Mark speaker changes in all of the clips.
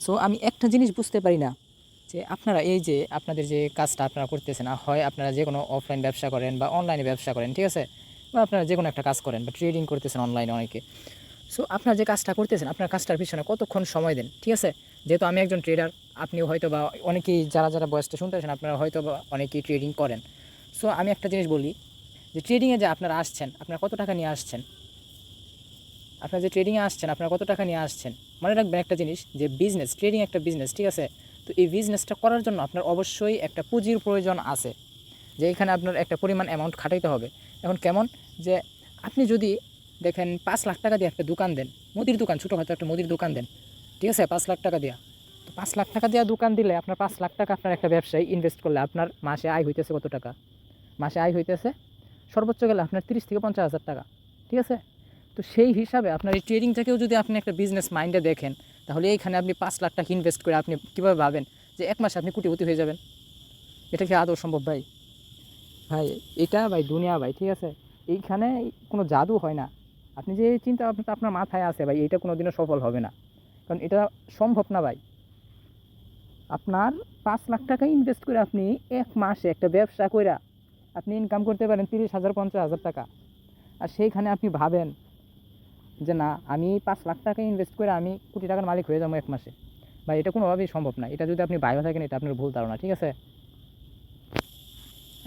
Speaker 1: So আমি একটা জিনিস বুঝতে পারি না যে আপনারা এই যে আপনাদের যে কাজটা আপনারা করতেছেন, হয় আপনারা যে কোনো অফলাইন ব্যবসা করেন বা অনলাইনে ব্যবসা করেন, ঠিক আছে, বা আপনারা যে কোনো একটা কাজ করেন বা ট্রেডিং করতেছেন অনলাইনে অনেকে। সো আপনার যে কাজটা করতেছেন, আপনার কাজটার পিছনে কতক্ষণ সময় দেন, ঠিক আছে? যেহেতু আমি একজন ট্রেডার, আপনিও হয়তো বা অনেকেই যারা বয়সটা শুনতেছেন আপনারা হয়তো বা অনেকেই ট্রেডিং করেন। সো আমি একটা জিনিস বলি যে ট্রেডিংয়ে যে আপনারা আসছেন, আপনারা কত টাকা নিয়ে আসছেন? আপনারা যে ট্রেডিংয়ে আসছেন আপনারা কত টাকা নিয়ে আসছেন? মনে রাখবেন একটা জিনিস, যে বিজনেস, ট্রেডিং একটা বিজনেস, ঠিক আছে? তো এই বিজনেসটা করার জন্য আপনার অবশ্যই একটা পুঁজির প্রয়োজন আছে, যে এখানে আপনার একটা পরিমাণ অ্যামাউন্ট খাটাইতে হবে। এখন কেমন, যে আপনি যদি দেখেন 5 লাখ টাকা দিয়ে একটা দোকান দেন, মুদির দোকান, ছোটোখাটো একটা মুদির দোকান দেন, ঠিক আছে, 5 লাখ টাকা দেওয়া। তো 5 লাখ টাকা দেওয়া দোকান দিলে আপনার 5 লাখ টাকা আপনার একটা ব্যবসায় ইনভেস্ট করলে আপনার মাসে আয় হইতেছে কত টাকা? মাসে আয় হইতেছে সর্বোচ্চ গেলে আপনার 30 থেকে 50 হাজার টাকা, ঠিক আছে? তো সেই হিসাবে আপনার এই ট্রেডিংটাকেও যদি আপনি একটা বিজনেস মাইন্ডে দেখেন, তাহলে এইখানে আপনি 5 লাখ টাকা ইনভেস্ট করে আপনি কীভাবে ভাবেন যে এক মাসে আপনি কোটিপতি হয়ে যাবেন? এটা কি আদৌ সম্ভব ভাই? ভাই এটা ভাই দুনিয়া ভাই, ঠিক আছে? এইখানে কোনো জাদু হয় না। আপনি যে চিন্তা ভাবনাটা আপনার মাথায় আছে ভাই, এটা কোনো দিনও সফল হবে না, কারণ এটা সম্ভব না ভাই। আপনার 5 লাখ টাকা ইনভেস্ট করে আপনি এক মাসে একটা ব্যবসা কইরা আপনি ইনকাম করতে পারেন 30,000 50,000 টাকা। আর সেইখানে আপনি ভাবেন যে না, আমি 5 লাখ টাকা ইনভেস্ট করে আমি কোটি টাকার মালিক হয়ে যাবো এক মাসে। ভাই এটা কোনোভাবেই সম্ভব না। এটা যদি আপনি বাইরে থাকেন, এটা আপনার ভুল ধারণা, ঠিক আছে?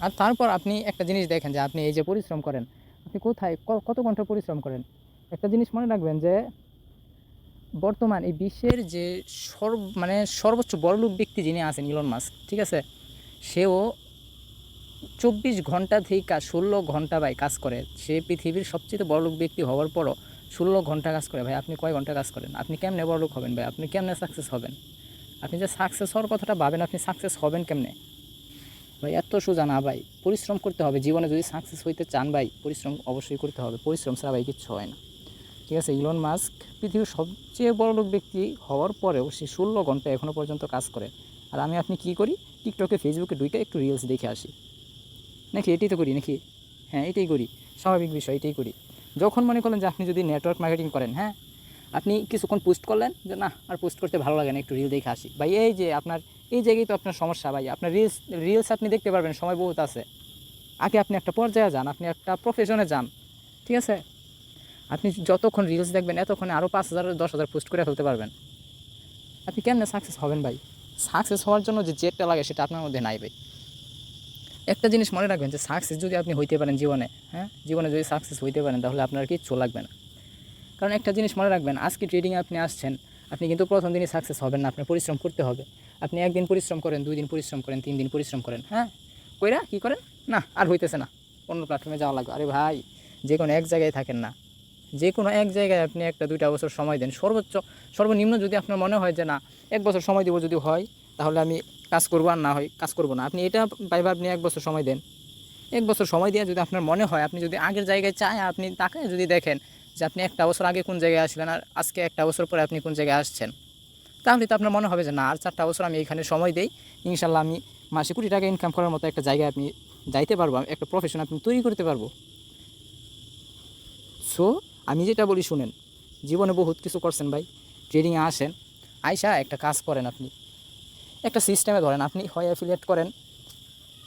Speaker 1: আর তারপর আপনি একটা জিনিস দেখেন, যে আপনি এই যে পরিশ্রম করেন, আপনি কোথায় কত ঘন্টা পরিশ্রম করেন? একটা জিনিস মনে রাখবেন, যে বর্তমান এই বিশ্বের যে সর্বোচ্চ বড়লোক ব্যক্তি যিনি আছেন, ইলন মাস্ক, ঠিক আছে, সেও 24 ঘন্টা থেকে 16 ঘন্টা ভাই কাজ করে। সে পৃথিবীর সবচেয়ে বড়লোক ব্যক্তি হওয়ার পরও 16 ঘন্টা কাজ করে। ভাই আপনি কয় ঘন্টা কাজ করেন? আপনি কেমনে বড়লোক হবেন ভাই? আপনি কেমনে সাকসেস হবেন? আপনি যে সাকসেস হওয়ার কথাটা ভাবেন, আপনি সাকসেস হবেন কেমনে? ভাই এত সোজা না ভাই, পরিশ্রম করতে হবে। জীবনে যদি সাকসেস হইতে চান ভাই, পরিশ্রম অবশ্যই করতে হবে। পরিশ্রম ছাড়া ভাই কিচ্ছু হয় না, ঠিক আছে? ইলন মাস্ক পৃথিবীর সবচেয়ে বড়লোক ব্যক্তি হওয়ার পরেও সে 16 ঘন্টা এখনও পর্যন্ত কাজ করে। আর আমি আপনি কী করি? টিকটকে, ফেসবুকে ঢুকে একটু রিলস দেখে আসি নাকি? এটাই তো করি নাকি? হ্যাঁ, এটাই করি, স্বাভাবিক বিষয়, এটাই করি। যখন মনে করলেন যে আপনি যদি নেটওয়ার্ক মার্কেটিং করেন, হ্যাঁ, আপনি কিছুক্ষণ পোস্ট করলেন যে না আর পোস্ট করতে ভালো লাগে না, একটু রিল দেখে আসি। ভাই এই যে আপনার এই জায়গায় তো আপনার সমস্যা ভাই। আপনার রিলস আপনি দেখতে পারবেন, সময় বহুত আছে। আগে আপনি একটা পর্যায়ে যান, আপনি একটা প্রফেশনে যান, ঠিক আছে? আপনি যতক্ষণ রিলস দেখবেন এতক্ষণে আরও 5,000 10,000 পোস্ট করে ফেলতে পারবেন। আপনি কেমনে সাকসেস হবেন ভাই? সাকসেস হওয়ার জন্য যে জেদটা লাগে সেটা আপনার মধ্যে নাই ভাই। একটা জিনিস মনে রাখবেন, যে সাকসেস যদি আপনি হইতে পারেন জীবনে, হ্যাঁ, জীবনে যদি সাকসেস হইতে পারেন, তাহলে আপনার কিচ্ছু লাগবে না। কারণ একটা জিনিস মনে রাখবেন, আজকে ট্রেডিংয়ে আপনি আসছেন, আপনি কিন্তু প্রথম দিনই সাকসেস হবেন না। আপনার পরিশ্রম করতে হবে। আপনি একদিন পরিশ্রম করেন, 2 দিন পরিশ্রম করেন, 3 দিন পরিশ্রম করেন, হ্যাঁ, কইরা কী করেন? না আর হইতেছে না, অন্য প্ল্যাটফর্মে যাওয়া লাগবে। আরে ভাই, যে কোনো এক জায়গায় থাকেন না, যে কোনো এক জায়গায় আপনি 1-2 বছর সময় দেন। সর্বনিম্ন যদি আপনার মনে হয় যে না 1 বছর সময় দেবো, যদি হয় তাহলে আমি কাজ করবো, আর না হয় কাজ করবো না, আপনি এটা ভাইবা আপনি 1 বছর সময় দেন। 1 বছর সময় দিয়ে যদি আপনার মনে হয়, আপনি যদি আগের জায়গায় চায়, আপনি তাকে যদি দেখেন যে আপনি 1 বছর আগে কোন জায়গায় আসলেন আর আজকে 1 বছর পরে আপনি কোন জায়গায় আসছেন, তাহলে তো আপনার মনে হবে যে না আর 4টা বছর আমি এখানে সময় দেই, ইনশাল্লাহ আমি মাসে কোটি টাকা ইনকাম করার মতো একটা জায়গায় আপনি যাইতে পারবো, একটা প্রফেশন আপনি তৈরি করতে পারবো। সো আমি যেটা বলি শুনেন, জীবনে বহুত কিছু করছেন ভাই, ট্রেডিংয়ে আসেন, আইসা একটা কাজ করেন। আপনি একটা সিস্টেমে ধরেন, আপনি হয় অ্যাফিলিয়েট করেন,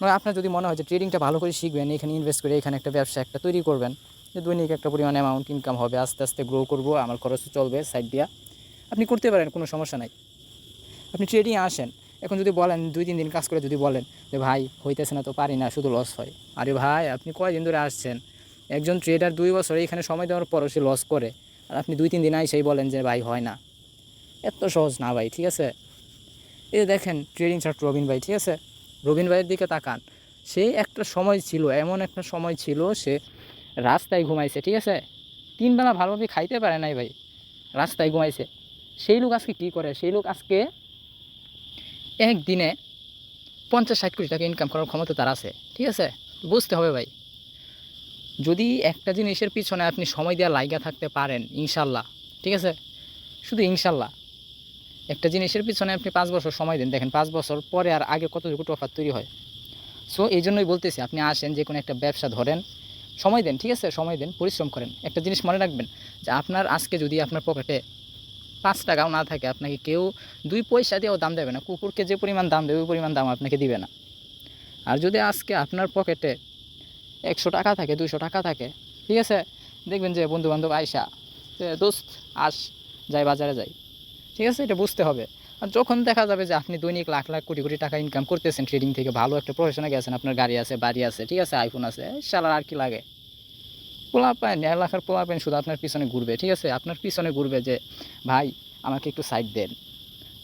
Speaker 1: নয় আপনার যদি মনে হয় যে ট্রেডিংটা ভালো করে শিখবেন, এখানে ইনভেস্ট করে এখানে একটা ব্যবসা একটা তৈরি করবেন, যে দৈনিক একটা পরিমাণ অ্যামাউন্ট ইনকাম হবে, আস্তে আস্তে গ্রো করবো, আমার খরচ চলবে সাইড দিয়া, আপনি করতে পারেন, কোনো সমস্যা নাই। আপনি ট্রেডিংয়ে আসেন, এখন যদি বলেন 2-3 দিন কাজ করে যদি বলেন যে ভাই হইতেছে না, তো পারি না, শুধু লস হয়। আরে ভাই আপনি কয়দিন ধরে আসছেন? একজন ট্রেডার 2 বছর এখানে সময় দেওয়ার পরও সে লস করে, আর আপনি 2-3 দিন সেই বলেন যে ভাই হয় না। এত সহজ না ভাই, ঠিক আছে? এই দেখেন ট্রেডিং চার্ট রবিন ভাই, ঠিক আছে, রবিন ভাইয়ের দিকে তাকান। সে একটা সময় ছিল, এমন একটা সময় ছিল, সে রাস্তায় ঘুমাইছে, ঠিক আছে, 3 বেলা ভালোভাবে খাইতে পারে নাই ভাই, রাস্তায় ঘুমাইছে। সেই লোক আজকে কী করে? সেই লোক আজকে একদিনে 50-60 কোটি টাকা ইনকাম করার ক্ষমতা তার আছে, ঠিক আছে? বুঝতে হবে ভাই, যদি একটা জিনিসের পিছনে আপনি সময় দেওয়া লাইগা থাকতে পারেন, ইনশাল্লাহ, ঠিক আছে, শুধু ইনশাল্লাহ, একটা জিনিসের পিছনে আপনি 5 বছর সময় দেন, দেখেন 5 বছর পরে আর আগে কতটুকু তফাৎ তৈরি হয়। সো এই জন্যই বলতেছি, আপনি আসেন, যে কোনো একটা ব্যবসা ধরেন, সময় দেন, ঠিক আছে, সময় দেন, পরিশ্রম করেন। একটা জিনিস মনে রাখবেন, যে আপনার আজকে যদি আপনার পকেটে 5 টাকাও না থাকে, আপনাকে কেউ 2 পয়সা দিয়েও দাম দেবে না। কুকুরকে যে পরিমাণ দাম দেবে ওই পরিমাণ দাম আপনাকে দিবে না। আর যদি আজকে আপনার পকেটে 100 টাকা থাকে, 200 টাকা থাকে, ঠিক আছে, দেখবেন যে বন্ধুবান্ধব আইসা যে দোস্ত আস, যাই বাজারে যাই, ঠিক আছে, এটা বুঝতে হবে। আর যখন দেখা যাবে যে আপনি দৈনিক লাখ লাখ কোটি কোটি টাকা ইনকাম করতেছেন ট্রেডিং থেকে, ভালো একটা প্রফেশনে গেছেন, আপনার গাড়ি আছে, বাড়ি আছে, ঠিক আছে, আইফোন আছে, শালার আর কি লাগে। পোলাপাইন, এলাকার পোলাপাইন শুধু আপনার পিছনে ঘুরবে, ঠিক আছে, আপনার পিছনে ঘুরবে যে ভাই আমাকে একটু সাইড দেন,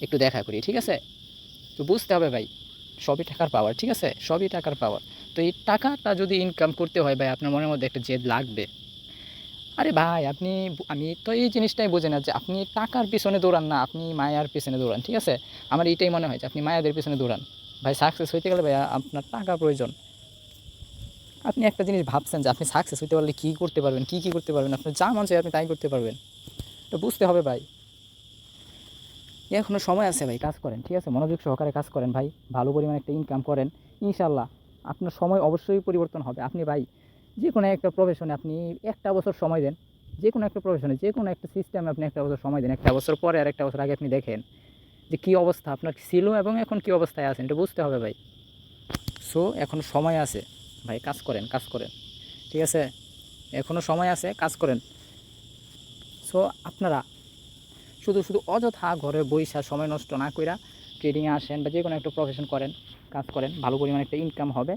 Speaker 1: একটু দেখা করি, ঠিক আছে। তো বুঝতে হবে ভাই, সবই টাকার পাওয়ার, ঠিক আছে, সবই টাকার পাওয়ার। তো এই টাকাটা যদি ইনকাম করতে হয় ভাই, আপনার মনের মধ্যে একটা জেদ লাগবে। আরে ভাই আপনি, আমি তো এই জিনিসটাই বুঝি না যে আপনি টাকার পিছনে দৌড়ান না, আপনি মায়ার পিছনে দৌড়ান, ঠিক আছে। আমার এইটাই মনে হয় যে আপনি মায়াদের পিছনে দৌড়ান। ভাই সাকসেস হইতে গেলে ভাই আপনার টাকা প্রয়োজন। আপনি একটা জিনিস ভাবছেন যে আপনি সাকসেস হইতে পারলে কী করতে পারবেন, কী কী করতে পারবেন, আপনার যা মন চায় আপনি তাই করতে পারবেন। তো বুঝতে হবে ভাই, এখনও সময় আছে ভাই, কাজ করেন, ঠিক আছে, মনোযোগ সহকারে কাজ করেন ভাই, ভালো পরিমাণে একটা ইনকাম করেন, ইনশাল্লাহ আপনার সময় অবশ্যই পরিবর্তন হবে। আপনি ভাই যে কোনো একটা প্রফেশনে আপনি 1টা বছর সময় দেন, যে কোনো একটা প্রফেশনে যে কোনো একটা সিস্টেমে আপনি 1টা বছর সময় দেন, 1টা বছর পরে আর 1টা বছর আগে আপনি দেখেন যে কী অবস্থা আপনার ছিল এবং এখন কী অবস্থায় আছেন, এটা বুঝতে হবে ভাই। সো এখনও সময় আছে ভাই, কাজ করেন, কাজ করেন, ঠিক আছে, এখনও সময় আছে, কাজ করেন। সো আপনারা শুধু শুধু অযথা ঘরে বইসা সময় নষ্ট না কইরা ট্রেডিংয়ে আসেন বা যে কোনো একটা প্রফেশন করেন, কাজ করেন, ভালো পরিমাণে একটা ইনকাম হবে,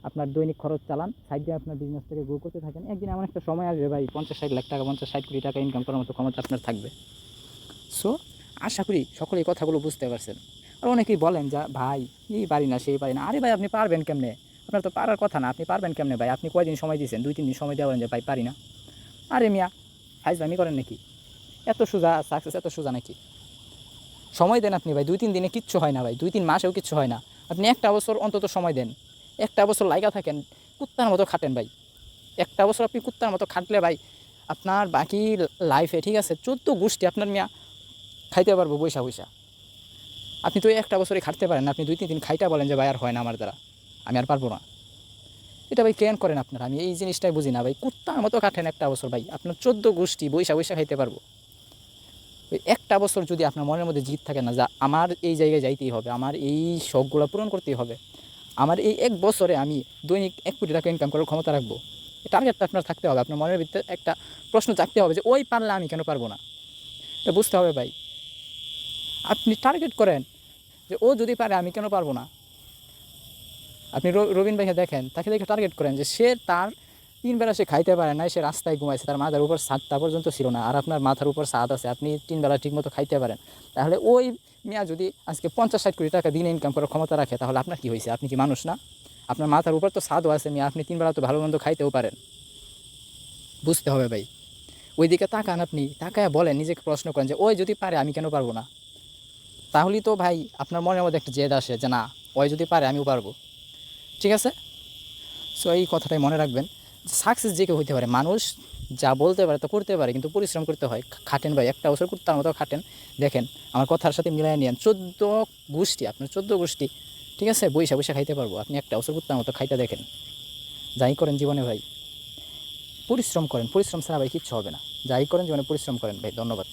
Speaker 1: আপনার দৈনিক খরচ চালান, সাইড দিয়ে আপনার বিজনেসটাকে গ্রো করতে থাকেন। একদিন এমন একটা সময় আসবে ভাই 50-60 লাখ টাকা, 50-60 কোটি টাকা ইনকাম করার মতো ক্ষমতা আপনার থাকবে। সো আশা করি সকলে এই কথাগুলো বুঝতে পারছেন। আর অনেকেই বলেন যে ভাই এই পারি না সেই পারি না, আরে ভাই আপনি পারবেন কেমনে, আপনার তো পারার কথা না, আপনি পারবেন কেমনে ভাই, আপনি কয়দিন সময় দিয়েছেন, 2-3 দিন সময় দেওয়া বলেন যে ভাই পারি না। আরে মিয়া ফাইজলামি করেন নাকি, এত সোজা সাকসেস, এত সোজা নাকি? সময় দেন আপনি ভাই, 2-3 দিনে কিচ্ছু হয় না ভাই, 2-3 মাসেও কিচ্ছু হয় না। আপনি 1টা বছর অন্তত সময় দেন, 1টা বছর লাইগা থাকেন, কুত্তার মতো খাটেন ভাই। 1টা বছর আপনি কুত্তার মতো খাটলে ভাই আপনার বাকি লাইফে, ঠিক আছে, 14 গোষ্ঠী আপনার মিয়া খাইতে পারবো বৈশা বৈশা। আপনি তো 1টা বছরে খাটতে পারেন না, আপনি 2-3 দিন খাইটা বলেন যে ভাই আর হয় না আমার দ্বারা, আমি আর পারবো না। এটা ভাই কেন করেন আপনারা, আমি এই জিনিসটাই বুঝি না ভাই। কুত্তার মতো কাটেন 1টা বছর ভাই, আপনার 14 গোষ্ঠী বৈশা বৈশা খাইতে পারবো। ওই 1টা বছর যদি আপনার মনের মধ্যে জিদ থাকে না, যা আমার এই জায়গায় যাইতেই হবে, আমার এই শখগুলো পূরণ করতেই হবে, আমার এই 1 বছরে আমি দৈনিক 1 কোটি টাকা ইনকাম করার ক্ষমতা রাখবো, এই টার্গেটটা আপনার থাকতে হবে। আপনার মনের ভিতরে একটা প্রশ্ন জাগতে হবে যে ওই পারলে আমি কেন পারবো না, এটা বুঝতে হবে ভাই। আপনি টার্গেট করেন যে ও যদি পারে আমি কেন পারবো না। আপনি রবিন ভাইকে দেখেন, তাকে দেখে টার্গেট করেন যে সে তার 3 বেলা সে খাইতে পারে না, সে রাস্তায় ঘুমাইছে, তার মাথার উপর ছাদটা পর্যন্ত ছিল না, আর আপনার মাথার উপর ছাদ আছে, আপনি 3 বেলা ঠিকমতো খাইতে পারেন। তাহলে ওই মিয়া যদি আজকে 50-60 কোটি টাকা দিনে ইনকাম করার ক্ষমতা রাখে, তাহলে আপনার কী হয়েছে, আপনি কি মানুষ না? আপনার মাথার উপর তো ছাদও আছে মিয়া, আপনি 3 বেলা তো ভালো মন্দ খাইতেও পারেন। বুঝতে হবে ভাই, ওইদিকে তাকান, আপনি তাকায় বলেন, নিজেকে প্রশ্ন করেন যে ওই যদি পারে আমি কেন পারবো না। তাহলেই তো ভাই আপনার মনের মধ্যে একটা জেদ আসে যে না, ওই যদি পারে আমিও পারবো, ঠিক আছে। সো এই কথাটাই মনে রাখবেন, সাকসেস যে কেউ হইতে পারে, মানুষ যা বলতে পারে তা করতে পারে, কিন্তু পরিশ্রম করতে হয়। খাটেন ভাই, 1টা বছর তার মতো খাটেন, দেখেন আমার কথার সাথে মিলাই নিয়েন 14 গোষ্ঠী, আপনার 14 গোষ্ঠী, ঠিক আছে, বৈশা বৈশা খাইতে পারবো, আপনি 1টা বছর তার মতো খাইতে দেখেন। যাই করেন জীবনে ভাই পরিশ্রম করেন, পরিশ্রম ছাড়া ভাই কিচ্ছু হবে না। যাই করেন জীবনে পরিশ্রম করেন ভাই। ধন্যবাদ।